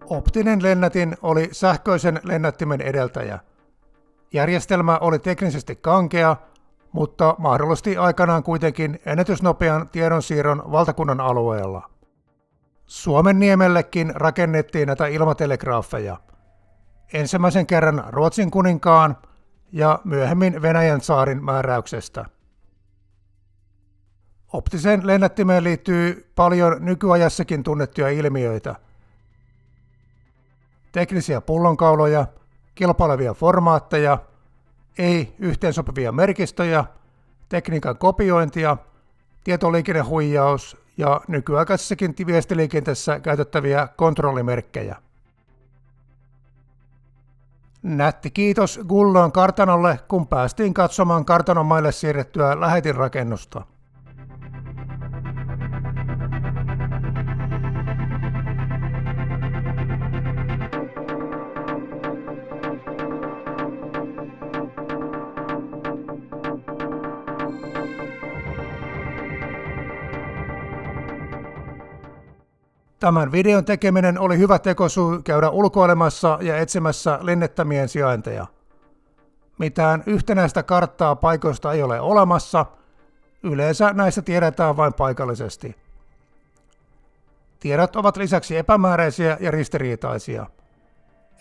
Optinen lennätin oli sähköisen lennättimen edeltäjä. Järjestelmä oli teknisesti kankea, mutta mahdollisti aikanaan kuitenkin ennätysnopean tiedonsiirron valtakunnan alueella. Suomenniemellekin rakennettiin näitä ilmatelegraafeja. Ensimmäisen kerran Ruotsin kuninkaan ja myöhemmin Venäjän tsaarin määräyksestä. Optiseen lennättimeen liittyy paljon nykyajassakin tunnettuja ilmiöitä. Teknisiä pullonkauloja, kilpailevia formaatteja, ei yhteensopivia merkistöjä, tekniikan kopiointia, tietoliikennehuijaus ja nykyaikaisessakin viestiliikenteessä käytettäviä kontrollimerkkejä. Nätti kiitos Gullön kartanolle, kun päästiin katsomaan kartanon maille siirrettyä lähetinrakennusta. Tämän videon tekeminen oli hyvä tekosyy käydä ulkoilemassa ja etsimässä lennättämien sijainteja. Mitään yhtenäistä karttaa paikoista ei ole olemassa, yleensä näistä tiedetään vain paikallisesti. Tiedot ovat lisäksi epämääräisiä ja ristiriitaisia.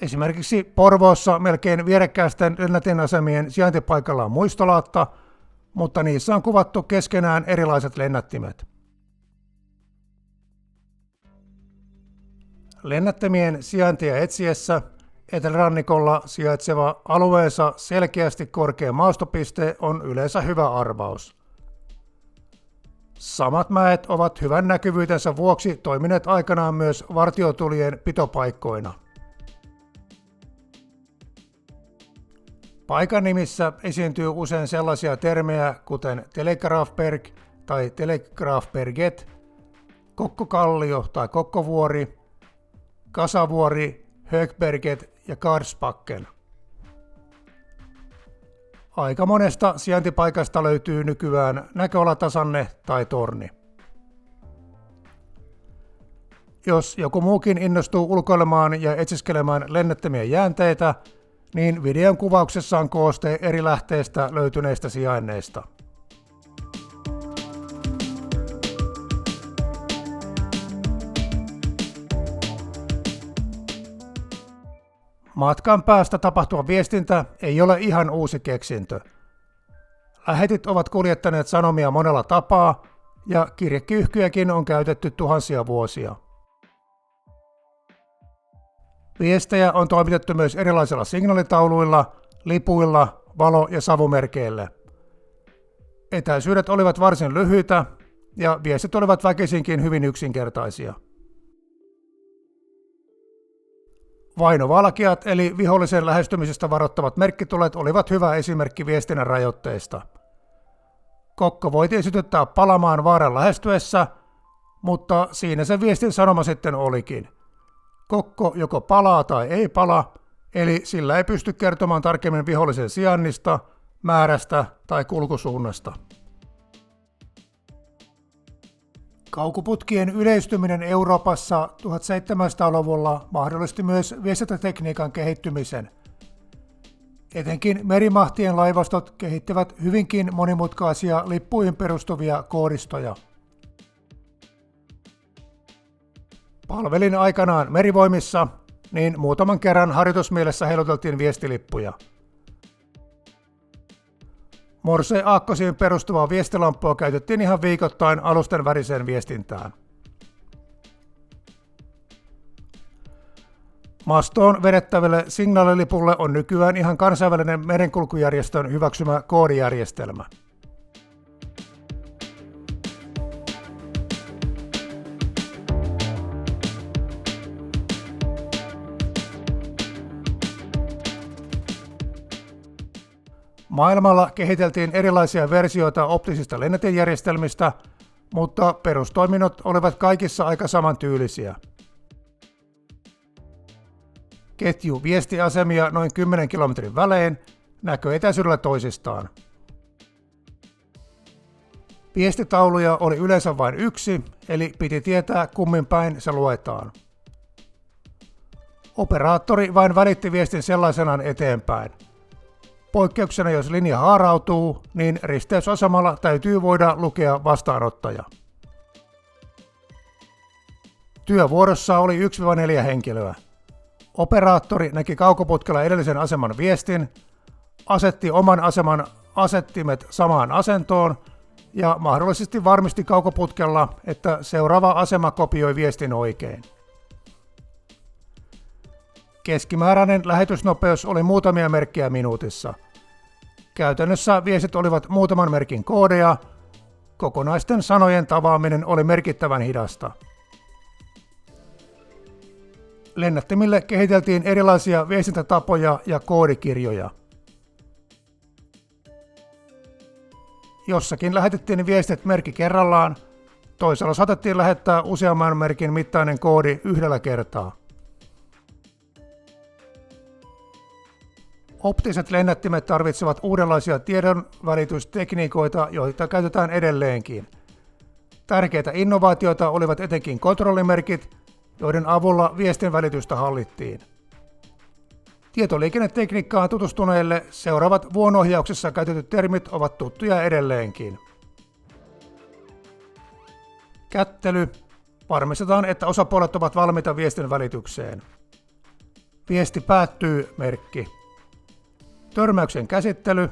Esimerkiksi Porvoossa melkein vierekkäisten lennätinasemien sijaintipaikalla on muistolaatta, mutta niissä on kuvattu keskenään erilaiset lennättimet. Lennättimien sijaintia etsiessä etelärannikolla sijaitseva alueensa selkeästi korkea maastopiste on yleensä hyvä arvaus. Samat mäet ovat hyvän näkyvyytensä vuoksi toimineet aikanaan myös vartiotulien pitopaikkoina. Paikan nimissä esiintyy usein sellaisia termejä kuten Telegrafberg tai Telegrafberget, Kokkokallio tai Kokkovuori, Kasavuori, Högberget ja Karlsbacken. Aika monesta sijaintipaikasta löytyy nykyään näköalatasanne tai torni. Jos joku muukin innostuu ulkoilemaan ja etsiskelemään lennättömiä jäänteitä, niin videon kuvauksessa on kooste eri lähteistä löytyneistä sijainneista. Matkan päästä tapahtuva viestintä ei ole ihan uusi keksintö. Lähetit ovat kuljettaneet sanomia monella tapaa, ja kirjekyyhkyjäkin on käytetty tuhansia vuosia. Viestejä on toimitettu myös erilaisilla signaalitauluilla, lipuilla, valo- ja savumerkeillä. Etäisyydet olivat varsin lyhyitä, ja viestit olivat väkisinkin hyvin yksinkertaisia. Vainovalkeat eli vihollisen lähestymisestä varoittavat merkkitulet olivat hyvä esimerkki viestinnän rajoitteista. Kokko voitiin sytyttää palamaan vaaran lähestyessä, mutta siinä se viestin sanoma sitten olikin. Kokko joko palaa tai ei pala, eli sillä ei pysty kertomaan tarkemmin vihollisen sijainnista, määrästä tai kulkusuunnasta. Kaukoputkien yleistyminen Euroopassa 1700-luvulla mahdollisti myös viestintätekniikan kehittymisen. Etenkin merimahtien laivastot kehittivät hyvinkin monimutkaisia lippuihin perustuvia koodistoja. Palvelin aikanaan merivoimissa, niin muutaman kerran harjoitusmielessä heiluteltiin viestilippuja. Morse-aakkosiin perustuvaa viestilampua käytettiin ihan viikoittain alusten väriseen viestintään. Mastoon vedettävälle signaalilipulle on nykyään ihan kansainvälinen merenkulkujärjestön hyväksymä koodijärjestelmä. Maailmalla kehiteltiin erilaisia versioita optisista lennätinjärjestelmistä, mutta perustoiminnot olivat kaikissa aika samantyylisiä. Ketju viestiasemia noin 10 kilometrin välein, näköetäisyydellä toisistaan. Viestitauluja oli yleensä vain yksi, eli piti tietää kummin päin se luetaan. Operaattori vain välitti viestin sellaisenaan eteenpäin. Poikkeuksena jos linja haarautuu, niin risteysasemalla täytyy voida lukea vastaanottaja. Työvuorossa oli 1-4 henkilöä. Operaattori näki kaukoputkella edellisen aseman viestin, asetti oman aseman asettimet samaan asentoon ja mahdollisesti varmisti kaukoputkella, että seuraava asema kopioi viestin oikein. Keskimääräinen lähetysnopeus oli muutamia merkkejä minuutissa. Käytännössä viestit olivat muutaman merkin koodeja, kokonaisten sanojen tavaaminen oli merkittävän hidasta. Lennättimille kehiteltiin erilaisia viestintätapoja ja koodikirjoja. Jossakin lähetettiin viestit merkki kerrallaan, toisella saatettiin lähettää useamman merkin mittainen koodi yhdellä kertaa. Optiset lennättimet tarvitsevat uudenlaisia tiedonvälitystekniikoita, joita käytetään edelleenkin. Tärkeitä innovaatioita olivat etenkin kontrollimerkit, joiden avulla viestinvälitystä hallittiin. Tietoliikennetekniikkaan tutustuneille seuraavat vuonohjauksessa käytetyt termit ovat tuttuja edelleenkin. Kättely. Varmistetaan, että osapuolet ovat valmiita viestin välitykseen. Viesti päättyy merkki. Törmäyksen käsittely.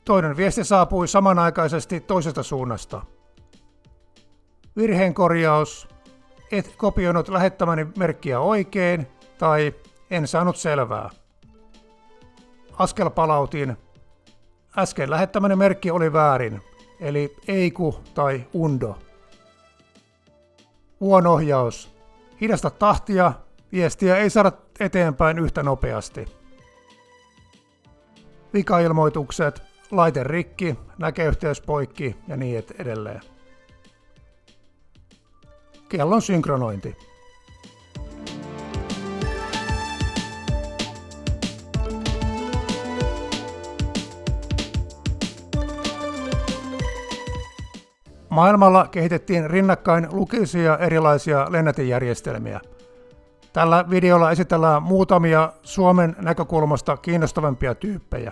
Toinen viesti saapui samanaikaisesti toisesta suunnasta. Virheenkorjaus. Et kopioinut lähettämäni merkkiä oikein tai en saanut selvää. Askelpalautin. Äsken lähettämäni merkki oli väärin, eli eiku tai undo. Vuonohjaus. Hidasta tahtia, viestiä ei saada eteenpäin yhtä nopeasti. Vikailmoitukset, laite rikki, näköyhteys poikki ja niin edelleen. Kellon synkronointi. Maailmalla kehitettiin rinnakkain lukuisia erilaisia lennätejärjestelmiä. Tällä videolla esitellään muutamia Suomen näkökulmasta kiinnostavimpia tyyppejä.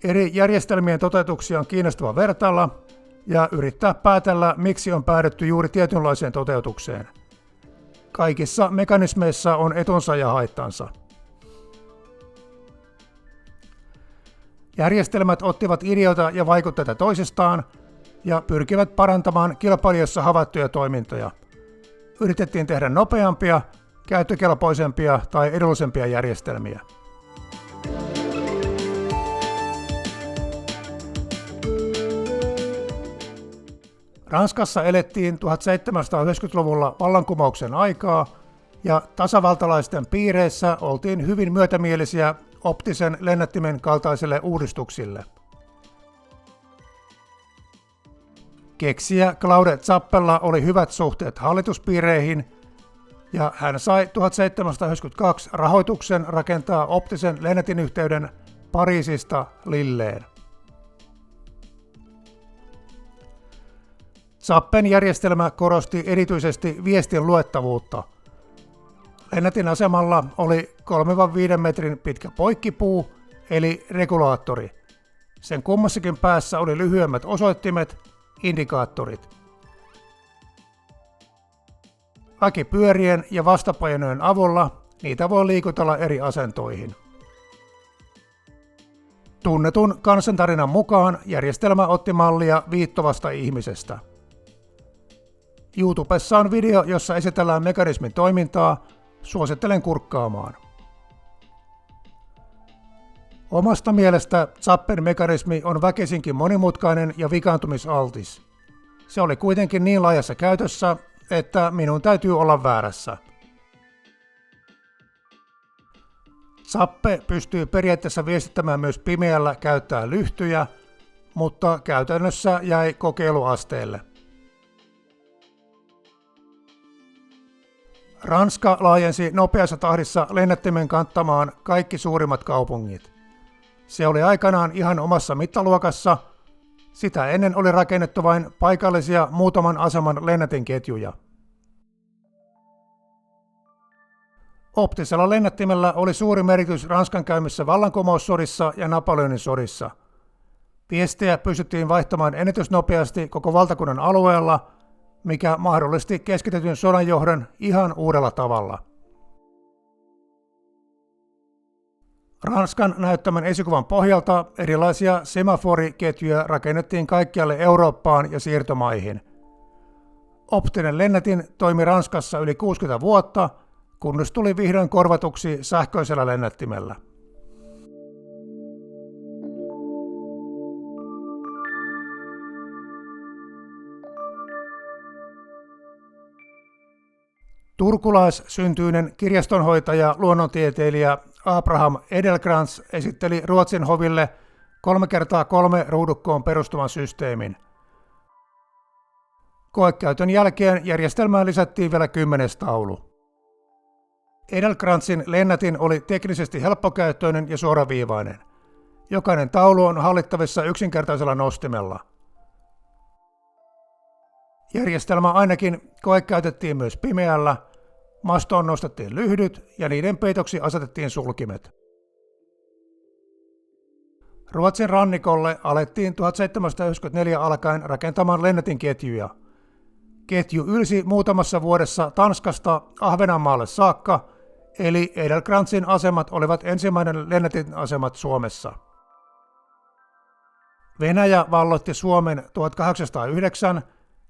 Eri järjestelmien toteutuksia on kiinnostava vertailla ja yrittää päätellä, miksi on päädytty juuri tietynlaiseen toteutukseen. Kaikissa mekanismeissa on etunsa ja haittansa. Järjestelmät ottivat ideoita ja vaikutteita toisistaan ja pyrkivät parantamaan kilpailijoissa havaittuja toimintoja. Yritettiin tehdä nopeampia, käyttökelpoisempia tai edullisempia järjestelmiä. Ranskassa elettiin 1790-luvulla vallankumouksen aikaa ja tasavaltalaisten piireissä oltiin hyvin myötämielisiä optisen lennättimen kaltaisille uudistuksille. Keksijä Claude Zappella oli hyvät suhteet hallituspiireihin ja hän sai 1792 rahoituksen rakentaa optisen lennätinyhteyden Pariisista Lilleen. Zappen järjestelmä korosti erityisesti viestin luettavuutta. Lennätin asemalla oli 3-5 metrin pitkä poikkipuu, eli regulaattori. Sen kummassakin päässä oli lyhyemmät osoittimet, indikaattorit. Väkipyörien ja vastapainojen avulla niitä voi liikutella eri asentoihin. Tunnetun kansantarinan mukaan järjestelmä otti mallia viittovasta ihmisestä. YouTubessa on video, jossa esitellään mekanismin toimintaa. Suosittelen kurkkaamaan. Omasta mielestä Zappen mekanismi on väkisinkin monimutkainen ja vikaantumisaltis. Se oli kuitenkin niin laajassa käytössä, että minun täytyy olla väärässä. Zappe pystyy periaatteessa viestittämään myös pimeällä käyttäen lyhtyjä, mutta käytännössä jäi kokeiluasteelle. Ranska laajensi nopeassa tahdissa lennättimen kantamaan kaikki suurimmat kaupungit. Se oli aikanaan ihan omassa mittaluokassa. Sitä ennen oli rakennettu vain paikallisia muutaman aseman lennätinketjuja. Optisella lennättimellä oli suuri merkitys Ranskan käymissä vallankumoussodissa ja Napoleonin sodissa. Viestejä pystyttiin vaihtamaan ennätysnopeasti koko valtakunnan alueella, mikä mahdollisti keskitetyn sodanjohdon ihan uudella tavalla. Ranskan näyttämän esikuvan pohjalta erilaisia semaforiketjuja rakennettiin kaikkialle Eurooppaan ja siirtomaihin. Optinen lennätin toimi Ranskassa yli 60 vuotta, kunnes tuli vihdoin korvatuksi sähköisellä lennättimellä. Turkulais-syntyinen kirjastonhoitaja luonnontieteilijä Abraham Edelkrantz esitteli Ruotsin hoville 3x3 ruudukkoon perustuvan systeemin. Koekäytön jälkeen järjestelmään lisättiin vielä 10. taulu. Edelkrantzin lennätin oli teknisesti helppokäyttöinen ja suoraviivainen. Jokainen taulu on hallittavissa yksinkertaisella nostimella. Järjestelmä ainakin koekäytettiin myös pimeällä, mastoon nostettiin lyhdyt ja niiden peitoksi asetettiin sulkimet. Ruotsin rannikolle alettiin 1794 alkaen rakentamaan lennätinketjuja. Ketju ylsi muutamassa vuodessa Tanskasta Ahvenanmaalle saakka, eli Edelkrantzin asemat olivat ensimmäinen lennätinasemat Suomessa. Venäjä valloitti Suomen 1809,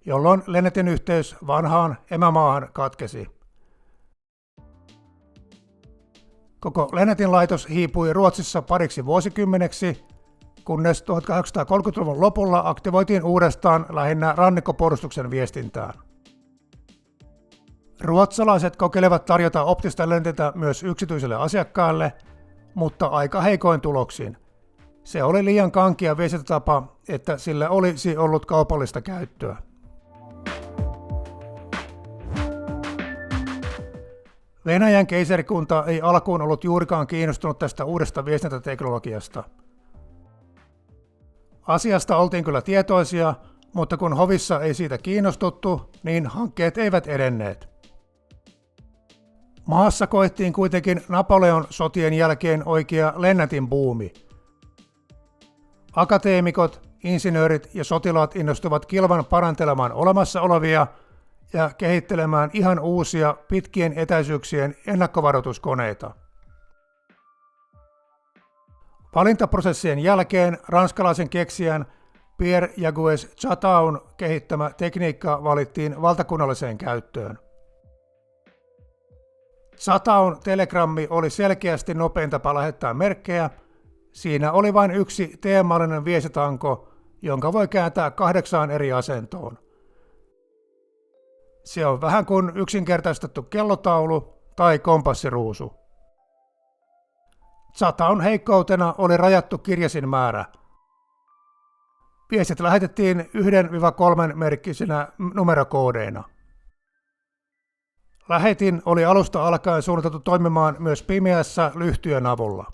jolloin lennätinyhteys vanhaan emämaahan katkesi. Koko lennätinlaitos hiipui Ruotsissa pariksi vuosikymmeneksi, kunnes 1830-luvun lopulla aktivoitiin uudestaan lähinnä rannikkopuolustuksen viestintään. Ruotsalaiset kokeilevat tarjota optista lennätintä myös yksityiselle asiakkaille, mutta aika heikoin tuloksin. Se oli liian kankea viestintätapa, että sillä olisi ollut kaupallista käyttöä. Venäjän keisarikunta ei alkuun ollut juurikaan kiinnostunut tästä uudesta viestintäteknologiasta. Asiasta oltiin kyllä tietoisia, mutta kun hovissa ei siitä kiinnostuttu, niin hankkeet eivät edenneet. Maassa koettiin kuitenkin Napoleon sotien jälkeen oikea lennätinbuumi. Akateemikot, insinöörit ja sotilaat innostuvat kilvan parantelemaan olemassa olevia ja kehittelemään ihan uusia pitkien etäisyyksien ennakkovaroituskoneita. Valintaprosessien jälkeen ranskalaisen keksijän Pierre-Jacques Chataun kehittämä tekniikka valittiin valtakunnalliseen käyttöön. Chataun telegrammi oli selkeästi nopein tapa lähettää merkkejä. Siinä oli vain yksi teemallinen viestitanko, jonka voi kääntää 8 eri asentoon. Se on vähän kuin yksinkertaistettu kellotaulu tai kompassiruusu. Chataun heikkoutena oli rajattu kirjasin määrä. Viestit lähetettiin 1-3 merkkisinä numerokoodeina. Lähetin oli alusta alkaen suunniteltu toimimaan myös pimeässä lyhtyjen avulla.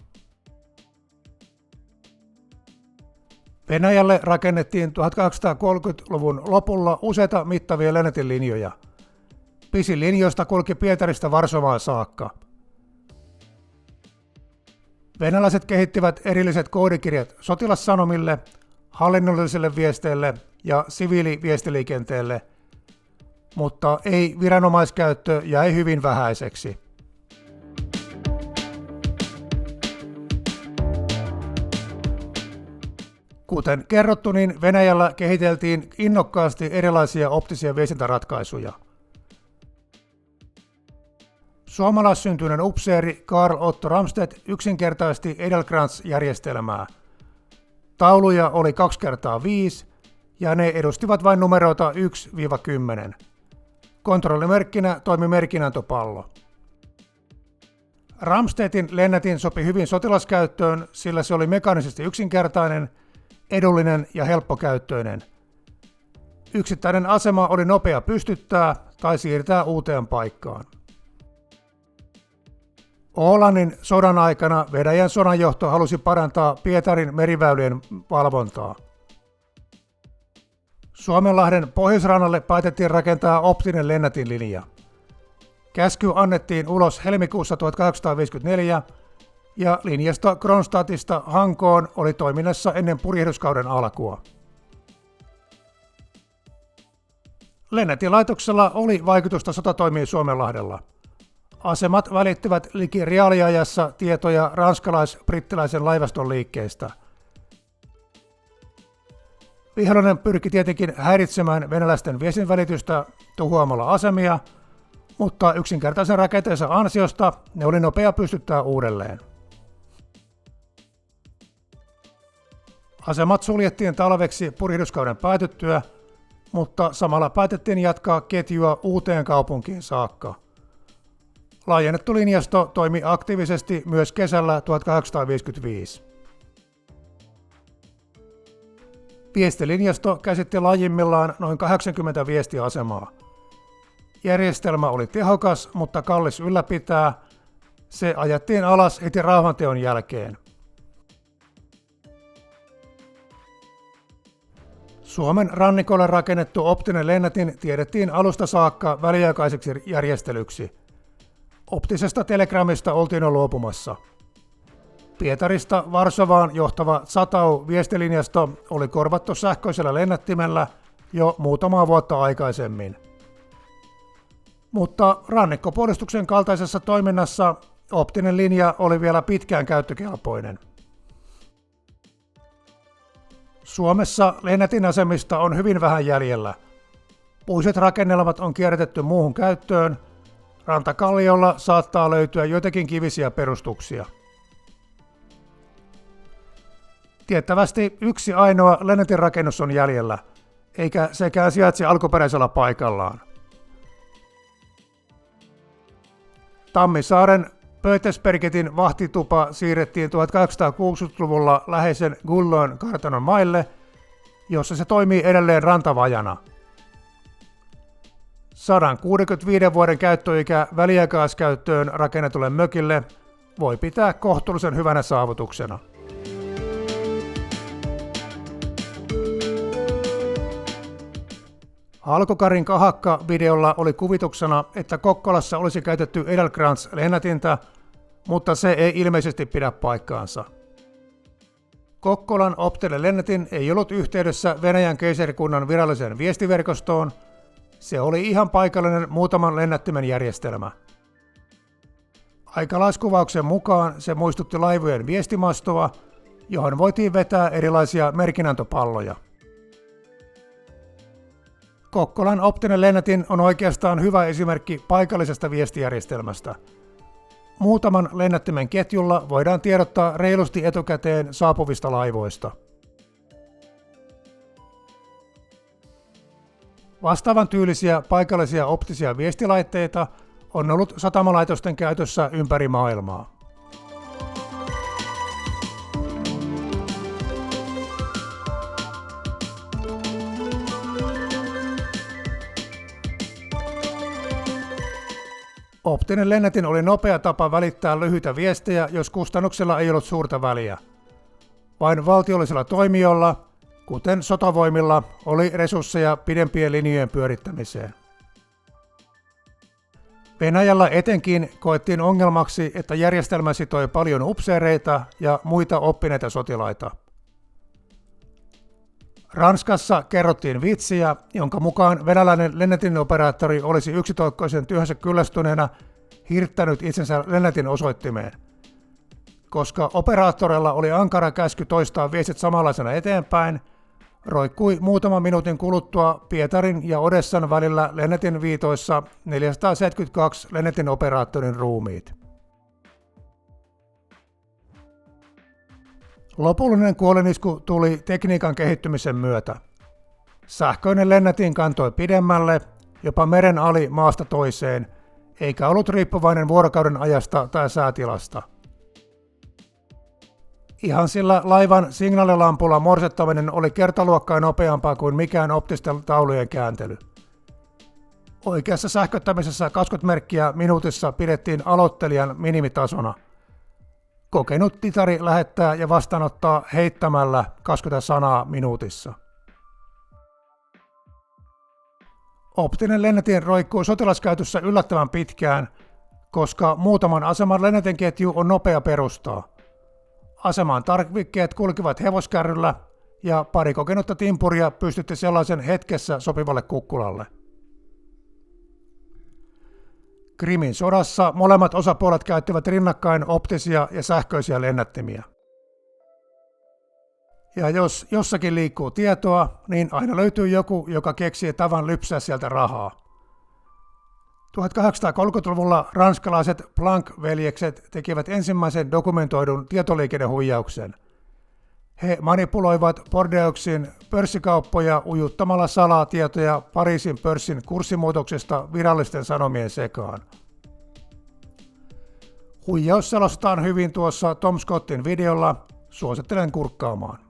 Venäjälle rakennettiin 1830-luvun lopulla useita mittavia lennätinlinjoja. Pisin linjoista kulki Pietarista Varsovaan saakka. Venäläiset kehittivät erilliset koodikirjat sotilassanomille, hallinnollisille viesteille ja siviiliviestiliikenteelle, mutta ei viranomaiskäyttö jäi hyvin vähäiseksi. Kuten kerrottu, niin Venäjällä kehiteltiin innokkaasti erilaisia optisia viestintäratkaisuja. Suomalaissyntyinen upseeri Karl Otto Ramstedt yksinkertaisti Edelkrantz-järjestelmää. Tauluja oli 2x5 ja ne edustivat vain numeroita 1-10. Kontrollimerkkinä toimi merkinantopallo. Ramstedtin lennätin sopi hyvin sotilaskäyttöön, sillä se oli mekaanisesti yksinkertainen, edullinen ja helppokäyttöinen. Yksittäinen asema oli nopea pystyttää tai siirtää uuteen paikkaan. Ålannin sodan aikana Venäjän sodanjohto halusi parantaa Pietarin meriväylien valvontaa. Suomenlahden pohjoisrannalle päätettiin rakentaa optinen lennätinlinja. Käsky annettiin ulos helmikuussa 1854 ja linjasta Kronstadtista Hankoon oli toiminnassa ennen purjehduskauden alkua. Lennätinlaitoksella oli vaikutusta sotatoimiin Suomenlahdella. Asemat välittivät liki reaaliajassa tietoja ranskalais-brittiläisen laivaston liikkeestä. Vihollinen pyrki tietenkin häiritsemään venäläisten viestinvälitystä tuhoamalla asemia, mutta yksinkertaisen rakenteensa ansiosta ne oli nopea pystyttää uudelleen. Asemat suljettiin talveksi purjehduskauden päätyttyä, mutta samalla päätettiin jatkaa ketjua uuteen kaupunkiin saakka. Laajennettu linjasto toimi aktiivisesti myös kesällä 1855. Viestilinjasto käsitti lajimmillaan noin 80 viestiasemaa. Järjestelmä oli tehokas, mutta kallis ylläpitää. Se ajettiin alas heti rauhanteon jälkeen. Suomen rannikolle rakennettu optinen lennätin tiedettiin alusta saakka väliaikaiseksi järjestelyksi. Optisesta telegrammista oltiin jo luopumassa. Pietarista Varsovaan johtava Zatau-viestilinjasto oli korvattu sähköisellä lennättimellä jo muutamaa vuotta aikaisemmin. Mutta rannikkopuolustuksen kaltaisessa toiminnassa optinen linja oli vielä pitkään käyttökelpoinen. Suomessa lennätinasemista on hyvin vähän jäljellä. Puiset rakennelmat on kierrätetty muuhun käyttöön. Rantakalliolla saattaa löytyä joitakin kivisiä perustuksia. Tiettävästi yksi ainoa lennätinrakennus on jäljellä, eikä sekään sijaitse alkuperäisellä paikallaan. Tammisaaren Pöytesbergetin vahtitupa siirrettiin 1860-luvulla läheisen Gullön kartanon maille, jossa se toimii edelleen rantavajana. 165 vuoden käyttöikä väliaikaiskäyttöön rakennetulle mökille voi pitää kohtuullisen hyvänä saavutuksena. Halkokarin kahakka-videolla oli kuvituksena, että Kokkolassa olisi käytetty Edelkrantz-lennätintä, mutta se ei ilmeisesti pidä paikkaansa. Kokkolan optinen lennätin ei ollut yhteydessä Venäjän keisarikunnan viralliseen viestiverkostoon, se oli ihan paikallinen muutaman lennättimen järjestelmä. Aikalaiskuvauksen mukaan se muistutti laivojen viestimastoa, johon voitiin vetää erilaisia merkinantopalloja. Kokkolan optinen lennätin on oikeastaan hyvä esimerkki paikallisesta viestijärjestelmästä. Muutaman lennättimen ketjulla voidaan tiedottaa reilusti etukäteen saapuvista laivoista. Vastaavan tyylisiä paikallisia optisia viestilaitteita on ollut satamalaitosten käytössä ympäri maailmaa. Optinen lennätin oli nopea tapa välittää lyhyitä viestejä, jos kustannuksella ei ollut suurta väliä. Vain valtiollisilla toimijoilla, kuten sotavoimilla, oli resursseja pidempien linjojen pyörittämiseen. Venäjällä etenkin koettiin ongelmaksi, että järjestelmä sitoi paljon upseereita ja muita oppineita sotilaita. Ranskassa kerrottiin vitsiä, jonka mukaan venäläinen lennätinoperaattori olisi yksitoikkoisen työhönsä kyllästyneenä hirttänyt itsensä lennätin osoittimeen. Koska operaattorilla oli ankara käsky toistaa viestit samanlaisena eteenpäin, roikkui muutaman minuutin kuluttua Pietarin ja Odessan välillä lennätin viitoissa 472 lennätinoperaattorin ruumiit. Lopullinen kuolinisku tuli tekniikan kehittymisen myötä. Sähköinen lennätin kantoi pidemmälle, jopa meren ali maasta toiseen, eikä ollut riippuvainen vuorokauden ajasta tai säätilasta. Ihan sillä laivan signaalilampulla morsettaminen oli kertaluokkaa nopeampaa kuin mikään optisten taulujen kääntely. Oikeassa sähköttämisessä 20 merkkiä minuutissa pidettiin aloittelijan minimitasona. Kokenut titari lähettää ja vastaanottaa heittämällä 20 sanaa minuutissa. Optinen lennätin roikkuu sotilaskäytössä yllättävän pitkään, koska muutaman aseman lennätinketju on nopea perustaa. Asemaan tarvikkeet kulkivat hevoskärryllä ja pari kokenutta timpuria pystytti sellaisen hetkessä sopivalle kukkulalle. Krimin sodassa molemmat osapuolet käyttivät rinnakkain optisia ja sähköisiä lennättimiä. Ja jos jossakin liikkuu tietoa, niin aina löytyy joku, joka keksii tavan lypsää sieltä rahaa. 1830-luvulla ranskalaiset Planck-veljekset tekivät ensimmäisen dokumentoidun tietoliikennehuijauksen. He manipuloivat Bordeauxin pörssikauppoja ujuttamalla salaa tietoja Pariisin pörssin kurssimuutoksesta virallisten sanomien sekaan. Huijaus selostetaan hyvin tuossa Tom Scottin videolla, suosittelen kurkkaamaan.